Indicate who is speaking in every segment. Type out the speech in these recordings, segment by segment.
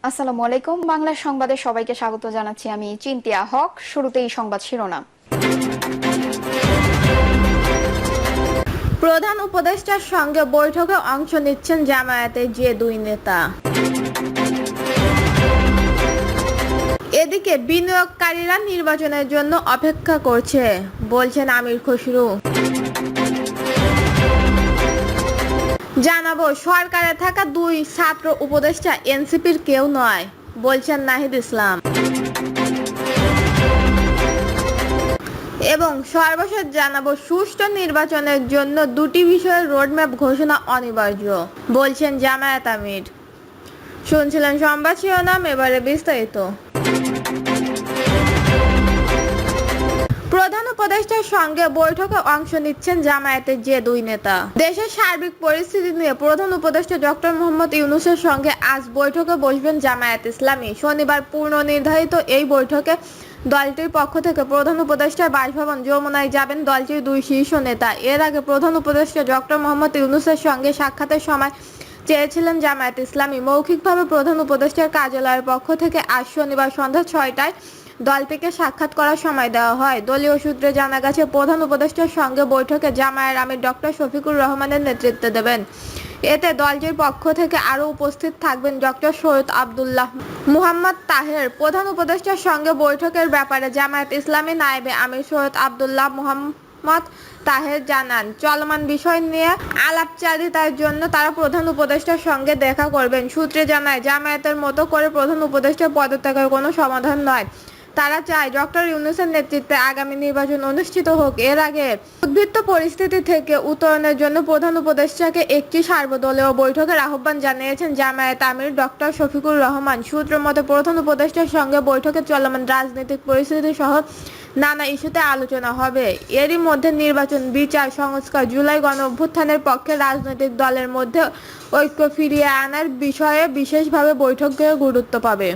Speaker 1: আসসালামু আলাইকুম। বাংলা সংবাদে সবাইকে স্বাগত জানাচ্ছি। আমি চিন্তিয়া হক। শুরুতেই সংবাদ শিরোনাম।
Speaker 2: প্রধান উপদেষ্টার সঙ্গে বৈঠকে অংশ নিচ্ছেন জামায়াতের যে দুই নেতা। এদিকে বিনিয়োগকারীরা নির্বাচনের জন্য অপেক্ষা করছে, বলছেন আমির খসরু। জানাবো, সরকারে থাকা দুই ছাত্র উপদেষ্টা এনসিপির কেউ নয়, বলছেন নাহিদ ইসলাম। এবং সর্বশেষ জানাবো, সুষ্ঠু নির্বাচনের জন্য দুটি বিষয়ের রোডম্যাপ ঘোষণা অনিবার্য, বলছেন জামায়াত আমির। শুনছিলেন সংবাদ শিরোনাম, এবারে বিস্তারিত। প্রধান উপদেষ্টার সঙ্গে বৈঠকে অংশ নিচ্ছেন জামায়াতের যে দুই নেতা। দেশের সার্বিক পরিস্থিতি নিয়ে প্রধান উপদেষ্টা ডক্টর মোহাম্মদ ইউনূসের সঙ্গে আজ বৈঠকে বসবেন জামায়াত ইসলামী। শনিবার পূর্ণ নির্ধারিত এই বৈঠকে দলটির পক্ষ থেকে প্রধান উপদেষ্টার বাসভবন যমুনায় যাবেন দলটির দুই শীর্ষ নেতা। এর আগে প্রধান উপদেষ্টা ডক্টর মোহাম্মদ ইউনূসের সঙ্গে সাক্ষাতের সময় চেয়েছিলেন জামায়াত ইসলামী। মৌখিকভাবে প্রধান উপদেষ্টার কার্যালয়ের পক্ষ থেকে আজ শনিবার সন্ধ্যা 6টায় দলটিকে সাক্ষাৎ করার সময় দেওয়া হয়। দলীয় সূত্রে জানা গেছে, প্রধান উপদেষ্টার সঙ্গে বৈঠকে জামায়ার আমির ডক্টর শফিকুর রহমানের নেতৃত্ব দেবেন। এতে দলটির পক্ষ থেকে আরও উপস্থিত থাকবেন ডক্টর সৈয়দ আব্দুল্লাহ মুহাম্মদ তাহের। প্রধান উপদেষ্টার সঙ্গে বৈঠকের ব্যাপারে জামায়াত ইসলামী নায়েবে আমির সৈয়দ আব্দুল্লাহ মুহাম্মদ তাহের জানান, চলমান বিষয় নিয়ে আলাপচারিতার জন্য তারা প্রধান উপদেষ্টার সঙ্গে দেখা করবেন। সূত্রে জানায়, জামায়াতের মতো করে প্রধান উপদেষ্টার পদত্যাগের কোনো সমাধান নয়। তারা চায় ডক্টর ইউনূসের নেতৃত্বে আগামী নির্বাচন অনুষ্ঠিত হোক। এর আগে উদ্বৃত্ত পরিস্থিতি থেকে উত্তরণের জন্য প্রধান উপদেষ্টাকে একটি সর্বদলীয় বৈঠকের আহ্বান জানিয়েছেন জামায়াত আমির ডক্টর শফিকুর রহমান। সূত্র মতে, প্রধান উপদেষ্টার সঙ্গে বৈঠকে চলমান রাজনৈতিক পরিস্থিতি সহ নানা ইস্যুতে আলোচনা হবে। এরই মধ্যে নির্বাচন, বিচার সংস্কার, জুলাই গণঅভ্যুত্থানের পক্ষে রাজনৈতিক দলের মধ্যে ঐক্য ফিরিয়ে আনার বিষয়ে বিশেষভাবে বৈঠকে গুরুত্ব পাবে।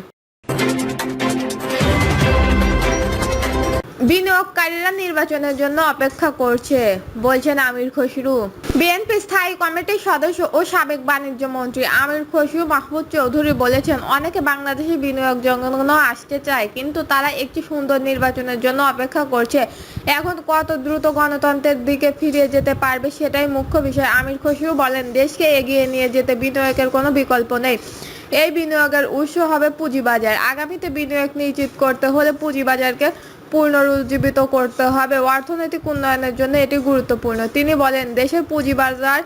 Speaker 2: বিনিয়োগকারীরা নির্বাচনের জন্য অপেক্ষা করছে, বলছেন আমির খসরু। বিএনপি স্থায়ী কমিটির সদস্য ও সাবেক বাণিজ্য মন্ত্রী আমির খসরু মাহমুদ চৌধুরী বলেছেন, অনেকে বাংলাদেশে বিনিয়োগ জন্য আসতে চায়, কিন্তু তারা একটি সুন্দর নির্বাচনের জন্য অপেক্ষা করছে। এখন কত দ্রুত গণতন্ত্রের দিকে ফিরে যেতে পারবে সেটাই মুখ্য বিষয়। আমির খসরু বলেন, দেশকে এগিয়ে নিয়ে যেতে বিনিয়োগের কোনো বিকল্প নেই। এই বিনিয়োগের উৎস হবে পুঁজিবাজার। আগামীতে বিনিয়োগ নিশ্চিত করতে হলে পুঁজিবাজারকে পুনরুজ্জীবিত করতে হবে। অর্থনৈতিক উন্নয়নের জন্য এটি গুরুত্বপূর্ণ। তিনি বলেন, দেশের পুঁজিবাজার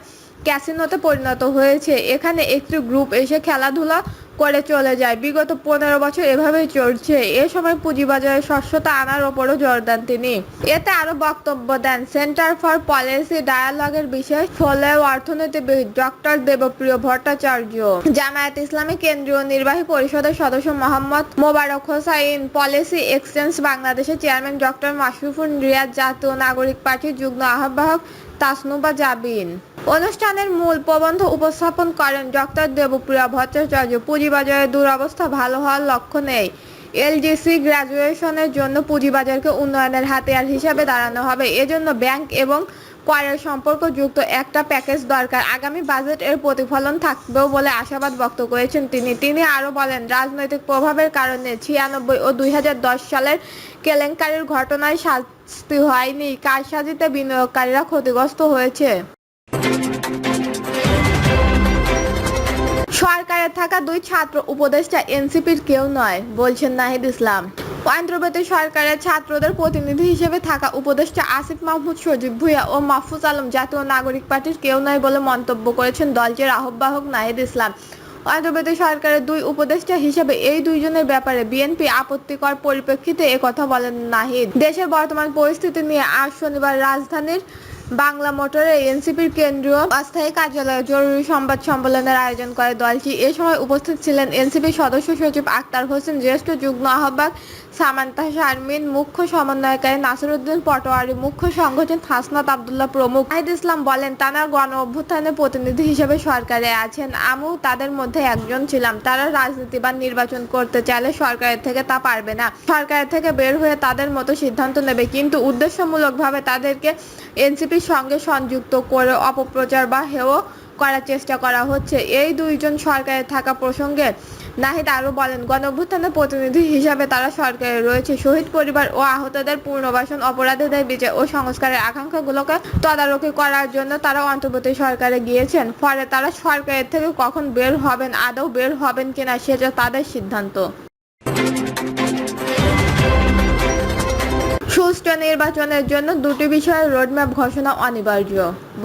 Speaker 2: ক্যাসিনোতে পরিণত হয়েছে। এখানে একটি গ্রুপ এসে খেলাধুলা করে চলে যায়। বিগত 15 বছর এভাবেই চলছে। এ সময় পুঁজিবাজারের স্বচ্ছতা আনার ওপরও জোর দেন তিনি। এতে আরো বক্তব্য দেন সেন্টার ফর পলিসি ডায়ালগের বিশেষ ফেলো অর্থনীতিবিদ ডক্টর দেবপ্রিয় ভট্টাচার্য, জামায়াত ইসলামী কেন্দ্রীয় নির্বাহী পরিষদের সদস্য মোহাম্মদ মোবারক হোসাইন, পলিসি এক্সচেঞ্জ বাংলাদেশের চেয়ারম্যান ডক্টর মাশরুফুল রিয়াদ, জাতীয় নাগরিক পার্টির যুগ্ম আহ্বায়ক তাসনুবা জাবিন। অনুষ্ঠানের মূল প্রবন্ধ উপস্থাপন করেন ডক্টর দেবপ্রিয় ভট্টাচার্য। পুঁজিবাজারের দুরবস্থা ভালো হওয়ার লক্ষ্য নেই। এলডিসি গ্র্যাজুয়েশনের জন্য পুঁজিবাজারকে উন্নয়নের হাতিয়ার হিসেবে দাঁড়ানো হবে। এজন্য ব্যাংক এবং করের সম্পর্কযুক্ত একটা প্যাকেজ দরকার। আগামী বাজেট এর প্রতিফলন থাকবেও বলে আশাবাদ ব্যক্ত করেছেন তিনি আরও বলেন, রাজনৈতিক প্রভাবের কারণে 96 ও 2010 সালের কেলেঙ্কারির ঘটনায় শাস্তি হয়নি। কারসাজিতে বিনিয়োগকারীরা ক্ষতিগ্রস্ত হয়েছে। সরকারে থাকা দুই ছাত্র উপদেষ্টা এনসিপির কেউ নয়, বলছেন নাহিদ ইসলাম। অন্তর্বর্তী সরকারের ছাত্রদের প্রতিনিধি হিসেবে থাকা উপদেষ্টা আসিফ মাহমুদ, সজীব ভুঁইয়া ও মাহফুজ আলম জাতীয় নাগরিক পার্টির কেউ নয় বলে মন্তব্য করেছেন দলটির আহ্বায়ক নাহিদ ইসলাম। অন্তর্বর্তী সরকারের দুই উপদেষ্টা হিসেবে এই দুইজনের ব্যাপারে বিএনপি আপত্তিকর পরিপ্রেক্ষিতে একথা বলেন নাহিদ। দেশের বর্তমান পরিস্থিতি নিয়ে আজ শনিবার রাজধানীর বাংলা মোটরে এনসিপির কেন্দ্রীয় অস্থায়ী কার্যালয়ে জরুরি সংবাদ সম্মেলনের আয়োজন করে দলটি। এ সময় উপস্থিত ছিলেন এনসিপির সদস্য সচিব আক্তার হোসেন, জ্যেষ্ঠ যুগ্ম আহ্বায়ক সামান্তা শারমিন, মুখ্য সমন্বয়কারী নাসিরউদ্দিন পাটোয়ারি, মুখ্য সংগঠক হাসনাত আব্দুল্লাহ প্রমুখ। নাহিদ ইসলাম বলেন, তারা গণ অভ্যুত্থানের প্রতিনিধি হিসেবে সরকারে আছেন। আমিও তাদের মধ্যে একজন ছিলাম। তারা রাজনীতি বা নির্বাচন করতে চাইলে সরকারের থেকে তা পারবে না। সরকারের থেকে বের হয়ে তাদের মতো সিদ্ধান্ত নেবে, কিন্তু উদ্দেশ্যমূলকভাবে তাদেরকে এনসিপির সঙ্গে সংযুক্ত করে অপপ্রচার বা হেয় করার চেষ্টা করা হচ্ছে। এই দুইজন সরকারে থাকা প্রসঙ্গে নাহিদ আরো বলেন, গণঅভ্যুত্থানের প্রতিনিধি হিসাবে তারা সরকারে রয়েছে। শহীদ পরিবার ও আহতদের পুনর্বাসন, অপরাধীদের বিচার ও সংস্কারের আকাঙ্ক্ষাগুলোকে তদারকি করার জন্য তারা অন্তর্বর্তী সরকারে গিয়েছেন। ফলে তারা সরকারের থেকে কখন বের হবেন, আদৌ বের হবেন কিনা সেটা তাদের সিদ্ধান্ত। সুষ্ঠু নির্বাচনের জন্য দুটি বিষয়ের রোডম্যাপ ঘোষণা অনিবার্য,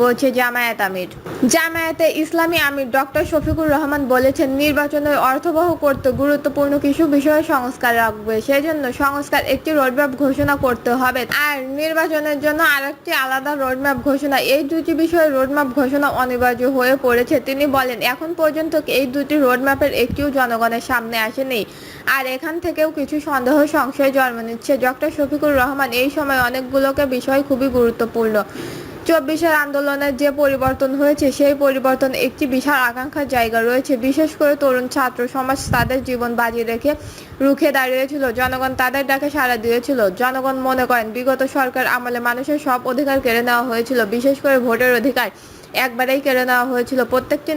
Speaker 2: বলছে জামায়াত আমির। জামায়াতে ইসলামী আমির ডক্টর শফিকুর রহমান বলেছেন, নির্বাচনের অর্থবহ করতে গুরুত্বপূর্ণ কিছু বিষয়ে সংস্কার রাখবে। সেজন্য সংস্কার একটি রোডম্যাপ ঘোষণা করতে হবে, আর নির্বাচনের জন্য আরেকটি আলাদা রোডম্যাপ ঘোষণা। এই দুটি বিষয়ে রোডম্যাপ ঘোষণা অনিবার্য হয়ে পড়েছে। তিনি বলেন, এখন পর্যন্ত এই দুটি রোডম্যাপের একটিও জনগণের সামনে আসেনি, আর এখান থেকেও কিছু সন্দেহ সংশয় জন্ম নিচ্ছে। ডক্টর শফিকুর রহমান এই সময় অনেকগুলোকে বিষয় খুবই গুরুত্বপূর্ণ। 24-এর আন্দোলনের যে পরিবর্তন হয়েছে, সেই পরিবর্তন একটি বিশাল আকাঙ্ক্ষার জায়গা রয়েছে। বিশেষ করে তরুণ ছাত্র সমাজ তাদের জীবন বাজি রেখে রুখে দাঁড়িয়েছিল। জনগণ তাদের ডাকে সাড়া দিয়েছিল। জনগণ মনে করেন, বিগত সরকার আমলে মানুষের সব অধিকার কেড়ে নেওয়া হয়েছিল, বিশেষ করে ভোটের অধিকার একবারেই কেড়ে নেওয়া হয়েছিল। প্রত্যেকটি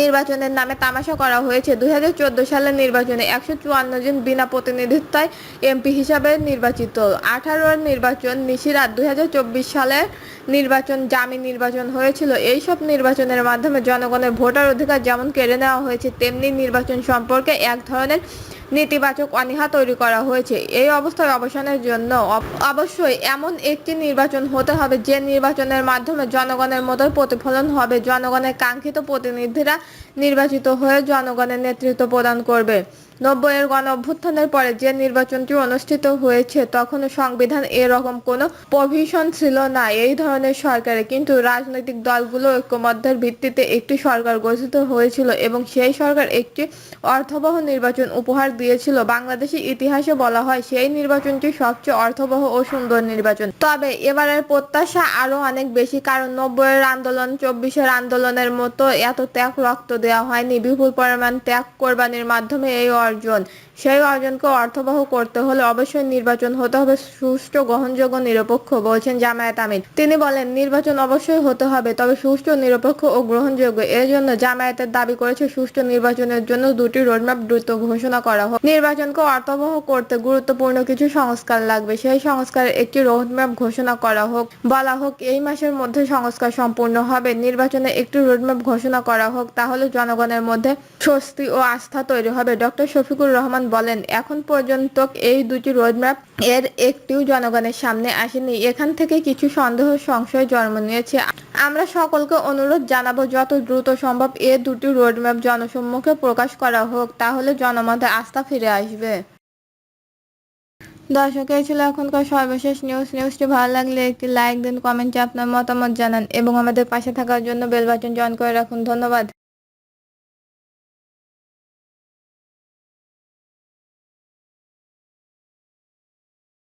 Speaker 2: নির্বাচনের নামে তামাশা করা হয়েছে। 2014 সালের নির্বাচনে 154 জন বিনা প্রতিনিধিত্বায় এমপি হিসাবে নির্বাচিত। 18-এর নির্বাচন নিশিরাত। 2024 সালের নির্বাচন জামি নির্বাচন হয়েছিল। এইসব নির্বাচনের মাধ্যমে জনগণের ভোটার অধিকার যেমন কেড়ে নেওয়া হয়েছে, তেমনি নির্বাচন সম্পর্কে এক ধরনের নেতিবাচক অনীহা তৈরি করা হয়েছে। এই অবস্থার অবসানের জন্য অবশ্যই এমন একটি নির্বাচন হতে হবে, যে নির্বাচনের মাধ্যমে জনগণের মতোই প্রতিফলন হবে। জনগণের কাঙ্ক্ষিত প্রতিনিধিরা নির্বাচিত হয়ে জনগণের নেতৃত্ব প্রদান করবে। 90-এর গণঅভ্যুত্থানের পরে যে নির্বাচনটি অনুষ্ঠিত হয়েছে, তখন সংবিধান এরকম কোনো প্রভিশন ছিল না এই ধরনের সরকারে, কিন্তু রাজনৈতিক দলগুলো ঐক্যমত্যের ভিত্তিতে একটি সরকার গঠিত হয়েছিল এবং সেই সরকার একটি অর্থবহ নির্বাচন উপহার দিয়েছিল। বাংলাদেশের ইতিহাসে বলা হয়, সেই নির্বাচনটি সবচেয়ে অর্থবহ ও সুন্দর নির্বাচন। তবে এবারের প্রত্যাশা আরো অনেক বেশি, কারণ 90-এর আন্দোলন, 24-এর আন্দোলনের মতো এত ত্যাগ, রক্ত দেওয়া হয়নি। বিপুল পরিমাণ ত্যাগ, কোরবানির মাধ্যমে এই অর্জন। সেই অর্জনকে অর্থবহ করতে হলে অবশ্যই নির্বাচন হতে হবে সুষ্ঠু, গ্রহণযোগ্য, নিরপেক্ষ, বলছেন জামায়াত আমির। তিনি বলেন, নির্বাচন অবশ্যই হতে হবে, তবে সুষ্ঠু, নিরপেক্ষ ও গ্রহণযোগ্য। এর জন্য জামায়াতের দাবি করেছে, সুষ্ঠু নির্বাচনের জন্য দুটি রোডম্যাপ দ্রুত ঘোষণা করা হোক। নির্বাচনকে অর্থবহ করতে গুরুত্বপূর্ণ কিছু সংস্কার লাগবে, সেই সংস্কারের একটি রোডম্যাপ ঘোষণা করা হোক। বলা হোক, এই মাসের মধ্যে সংস্কার সম্পূর্ণ হবে। নির্বাচনে একটি রোডম্যাপ ঘোষণা করা হোক, তাহলে জনগণের মধ্যে স্বস্তি ও আস্থা তৈরি হবে। ডক্টর শফিকুর রহমান বলেন, এখন পর্যন্ত এই দুটি রোডম্যাপ এর একটিও জনগণের সামনে আসেনি। এখান থেকে কিছু সন্দেহ সংশয় জন্ম নিয়েছে। আমরা সকলকে অনুরোধ জানাবো, যত দ্রুত সম্ভব এ দুটি রোডম্যাপ জনসম্মুখে প্রকাশ করা হোক, তাহলে জনমতে আস্থা ফিরে আসবে। দর্শক, এই ছিল এখনকার সর্বশেষ নিউজটি ভালো লাগলে একটি লাইক দিন, কমেন্টে আপনার মতামত জানান এবং আমাদের পাশে থাকার জন্য বেল বাটন অন করে রাখুন। ধন্যবাদ।